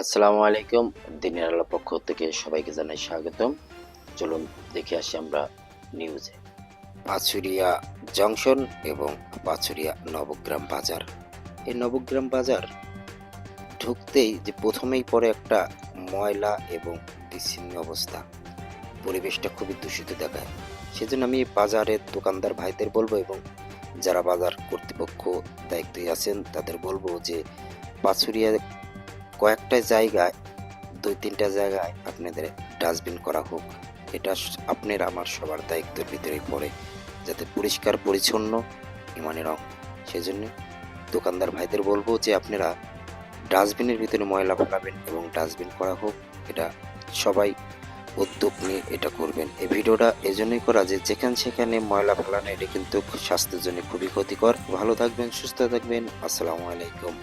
আসসালামু আলাইকুম। দিনের আলো পক্ষ থেকে সবাইকে জানাই স্বাগতম। চলুন দেখে আসি আমরা নিউজে। পাচুরিয়া জংশন এবং পাচুরিয়া নবগ্রাম বাজার। এই নবগ্রাম বাজার ঢুকতেই যে প্রথমেই পড়ে একটা ময়লা এবং বিচ্ছিন্ন অবস্থা। পরিবেশটা খুবই দূষিত দেখায়। সেজন্য আমি এই বাজারের দোকানদার ভাইদের বলবো এবং যারা বাজার কর্তৃপক্ষ দায়িত্বে আছেন তাদের বলবো যে পাচুরিয়া কয়েকটা জায়গায় ২-৩টা জায়গায় আপনাদের ডাস্টবিন করা হোক। এটা আপনার আমার সবার দায়িত্বের ভিতরেই পড়ে। যাতে পরিষ্কার পরিচ্ছন্ন ইমানের অঙ্গ। সেজন্য দোকানদার ভাইদের বলবো যে আপনারা ডাস্টবিনের ভিতরে ময়লা ফেলাবেন এবং ডাস্টবিন করা হোক। এটা সবাই উদ্যোগ নিয়ে এটা করবেন। এই ভিডিওটা এজন্যই করা যে যেখানে সেখানে ময়লা ফেলানো এটা কিন্তু স্বাস্থ্যের জন্য খুবই ক্ষতিকর। ভালো থাকবেন, সুস্থ থাকবেন। আসসালামু আলাইকুম।